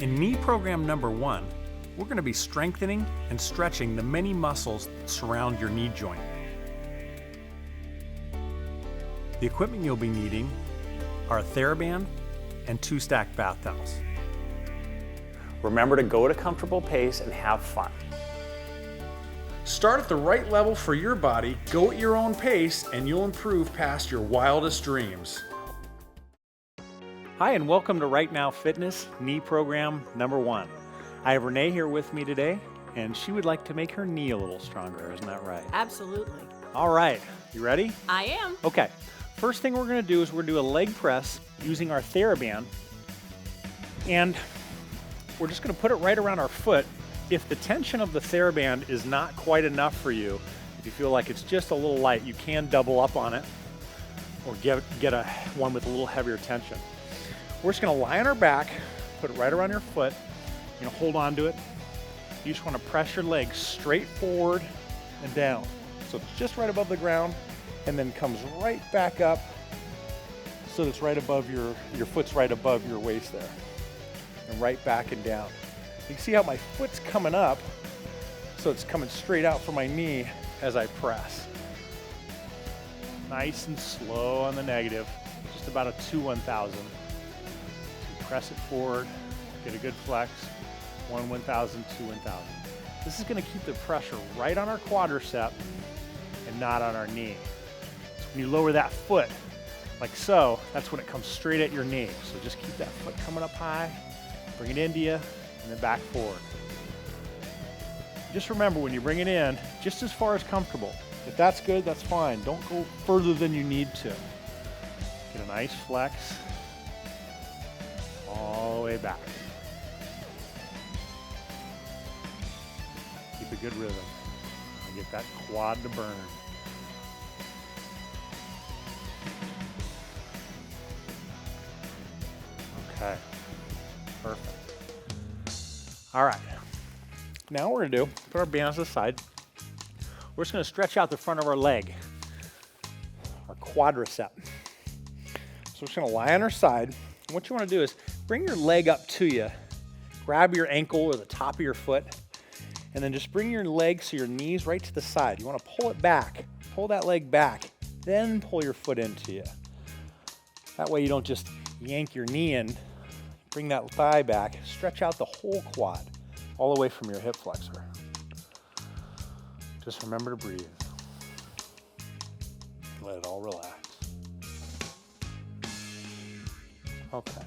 In knee program number 1, we're going to be strengthening and stretching the many muscles that surround your knee joint. The equipment you'll be needing are a TheraBand and 2 stacked bath towels. Remember to go at a comfortable pace and have fun. Start at the right level for your body, go at your own pace, and you'll improve past your wildest dreams. Hi, and welcome to Wright Now Fitness, knee program number 1. I have Renee here with me today, and she would like to make her knee a little stronger, isn't that right? Absolutely. All right, you ready? I am. Okay, first thing we're gonna do is we're gonna do a leg press using our TheraBand, and we're just gonna put it right around our foot. If the tension of the TheraBand is not quite enough for you, if you feel like it's just a little light, you can double up on it or get one with a little heavier tension. We're just gonna lie on our back, put it right around your foot, hold on to it. You just wanna press your leg straight forward and down. So it's just right above the ground and then comes right back up so that it's right above your foot's right above your waist there. And right back and down. You can see how my foot's coming up, so it's coming straight out from my knee as I press. Nice and slow on the negative, just about a 2/1000. Press it forward, get a good flex, 1/1000, 2/1000. This is gonna keep the pressure right on our quadricep and not on our knee. So when you lower that foot, like so, that's when it comes straight at your knee. So just keep that foot coming up high, bring it into you, and then back forward. Just remember, when you bring it in, just as far as comfortable. If that's good, that's fine. Don't go further than you need to. Get a nice flex all the way back. Keep a good rhythm and get that quad to burn. Okay, perfect. All right, now what we're gonna do, put our bands to the side. We're just gonna stretch out the front of our leg, our quadricep. So we're just gonna lie on our side. And what you wanna do is bring your leg up to you, grab your ankle or the top of your foot, and then just bring your leg so your knee's right to the side. You wanna pull it back, pull that leg back, then pull your foot into you. That way you don't just yank your knee in. Bring that thigh back, stretch out the whole quad, all the way from your hip flexor. Just remember to breathe. Let it all relax. Okay.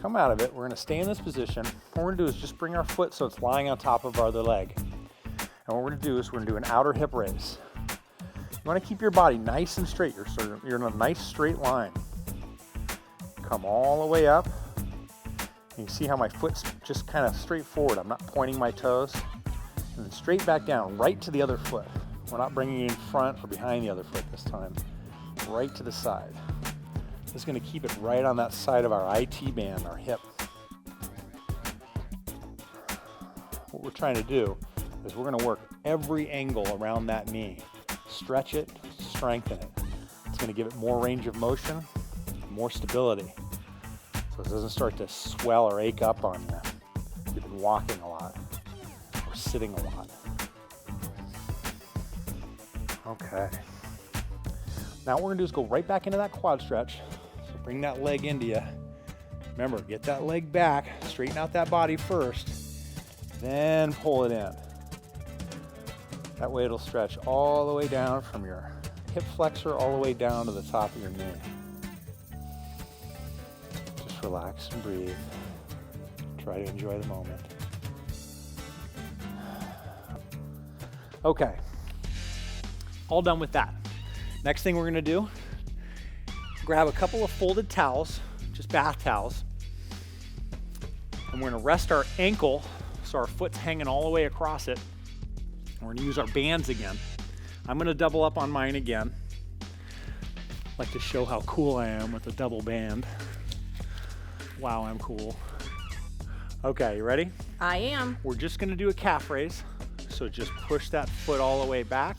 Come out of it, we're gonna stay in this position. What we're gonna do is just bring our foot so it's lying on top of our other leg. And what we're gonna do is we're gonna do an outer hip raise. You wanna keep your body nice and straight. You're in a nice straight line. Come all the way up. You can see how my foot's just kind of straight forward. I'm not pointing my toes. And then straight back down, right to the other foot. We're not bringing it in front or behind the other foot this time. Right to the side. This is going to keep it right on that side of our IT band, our hip. What we're trying to do is we're going to work every angle around that knee. Stretch it, strengthen it. It's going to give it more range of motion, more stability. So it doesn't start to swell or ache up on you. You've been walking a lot or sitting a lot. Okay. Now what we're gonna do is go right back into that quad stretch. So bring that leg into you. Remember, get that leg back, straighten out that body first, then pull it in. That way it'll stretch all the way down from your hip flexor all the way down to the top of your knee. Relax and breathe. Try to enjoy the moment. Okay, all done with that. Next thing we're gonna do, grab a couple of folded towels, just bath towels, and we're gonna rest our ankle so our foot's hanging all the way across it. We're gonna use our bands again. I'm gonna double up on mine again. Like to show how cool I am with the double band. Wow, I'm cool. Okay, you ready? I am. We're just gonna do a calf raise. So just push that foot all the way back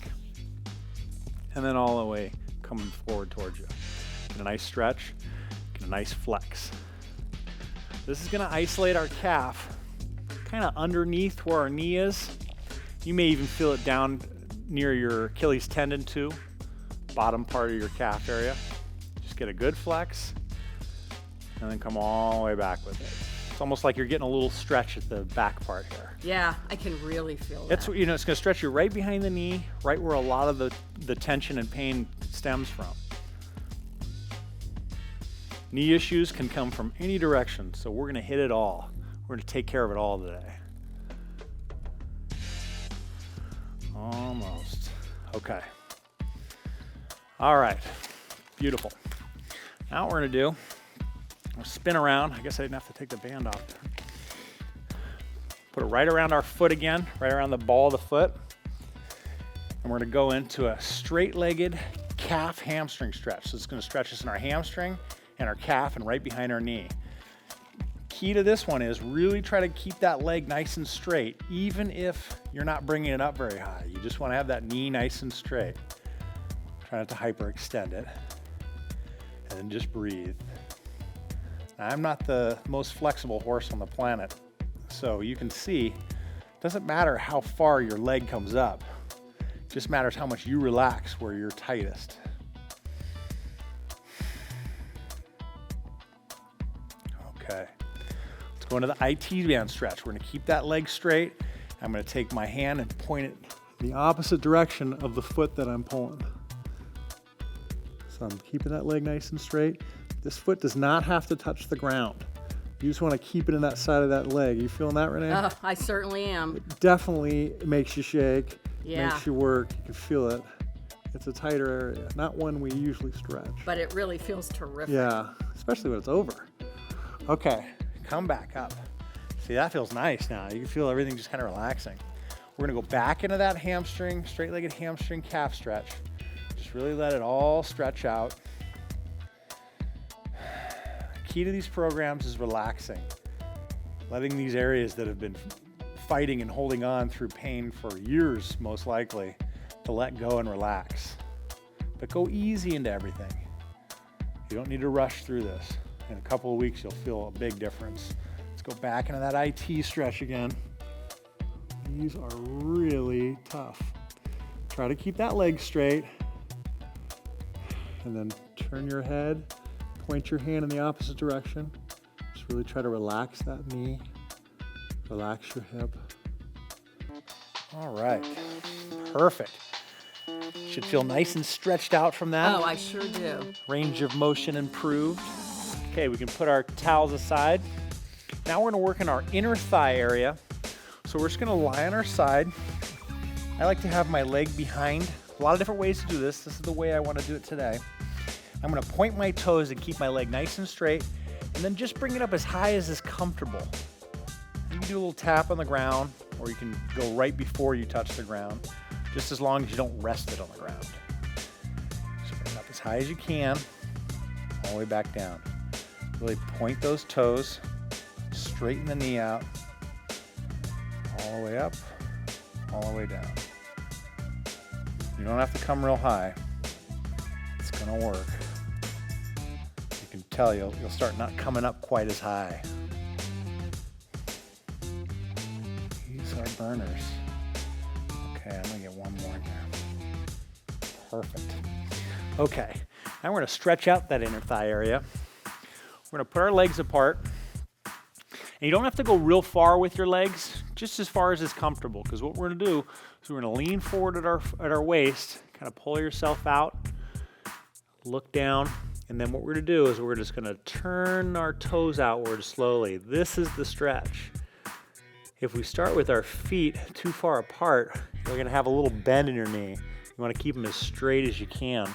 and then all the way coming forward towards you. Get a nice stretch, get a nice flex. This is gonna isolate our calf kind of underneath where our knee is. You may even feel it down near your Achilles tendon too, bottom part of your calf area. Just get a good flex and then come all the way back with it. It's almost like you're getting a little stretch at the back part here. Yeah, I can really feel that. It's, you know, it's gonna stretch you right behind the knee, right where a lot of the tension and pain stems from. Knee issues can come from any direction, so we're gonna hit it all. We're gonna take care of it all today. Almost. Okay. All right, beautiful. Now what we're gonna do, we'll spin around. I guess I didn't have to take the band off there. Put it right around our foot again, right around the ball of the foot. And we're gonna go into a straight-legged calf hamstring stretch. So it's gonna stretch us in our hamstring and our calf and right behind our knee. Key to this one is really try to keep that leg nice and straight, even if you're not bringing it up very high. You just wanna have that knee nice and straight. Try not to hyperextend it. And then just breathe. Now, I'm not the most flexible horse on the planet, so you can see, it doesn't matter how far your leg comes up. It just matters how much you relax where you're tightest. Okay, let's go into the IT band stretch. We're gonna keep that leg straight. I'm gonna take my hand and point it the opposite direction of the foot that I'm pulling. So I'm keeping that leg nice and straight. This foot does not have to touch the ground. You just want to keep it in that side of that leg. You feeling that, Renee? Oh, I certainly am. It definitely makes you shake, Yeah. makes you work. You can feel it. It's a tighter area, not one we usually stretch. But it really feels terrific. Yeah, especially when it's over. Okay, come back up. See, that feels nice now. You can feel everything just kind of relaxing. We're gonna go back into that hamstring, straight-legged hamstring calf stretch. Just really let it all stretch out. Key to these programs is relaxing. Letting these areas that have been fighting and holding on through pain for years, most likely, to let go and relax. But go easy into everything. You don't need to rush through this. In a couple of weeks, you'll feel a big difference. Let's go back into that IT stretch again. These are really tough. Try to keep that leg straight. And then turn your head, point your hand in the opposite direction. Just really try to relax that knee, relax your hip. All right, perfect. Should feel nice and stretched out from that. Oh, I sure do. Range of motion improved. Okay, we can put our towels aside. Now we're gonna work in our inner thigh area. So we're just gonna lie on our side. I like to have my leg behind. A lot of different ways to do this. This is the way I wanna do it today. I'm gonna point my toes and keep my leg nice and straight, and then just bring it up as high as is comfortable. You can do a little tap on the ground, or you can go right before you touch the ground, just as long as you don't rest it on the ground. So bring it up as high as you can, all the way back down. Really point those toes, straighten the knee out, all the way up, all the way down. You don't have to come real high. It's gonna work. You can tell you'll start not coming up quite as high. These are burners. Okay, I'm gonna get one more in there. Perfect. Okay, now we're gonna stretch out that inner thigh area. We're gonna put our legs apart. And you don't have to go real far with your legs, just as far as is comfortable, because what we're gonna do is we're gonna lean forward at our waist, kind of pull yourself out, look down, and then what we're gonna do is we're just gonna turn our toes outward slowly. This is the stretch. If we start with our feet too far apart, you're gonna have a little bend in your knee. You wanna keep them as straight as you can.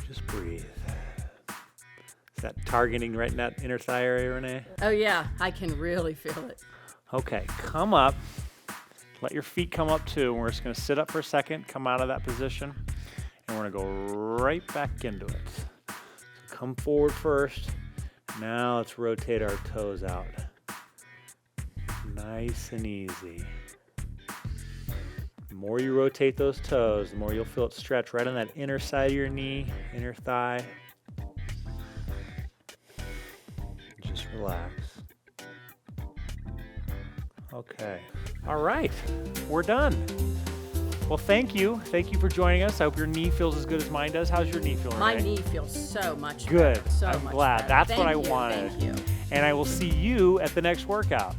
Just breathe. Is that targeting right in that inner thigh area, Renee? Oh yeah, I can really feel it. Okay, come up. Let your feet come up too. We're just gonna sit up for a second, come out of that position, and we're gonna go right back into it. So come forward first. Now let's rotate our toes out. Nice and easy. The more you rotate those toes, the more you'll feel it stretch right on that inner side of your knee, inner thigh. Relax. Okay. All right. We're done. Well, thank you. Thank you for joining us. I hope your knee feels as good as mine does. How's your knee feeling? My Renee? knee feels so much Good. better. So I'm much glad. better. That's what I Thank you, wanted. Thank you. And I will see you at the next workout.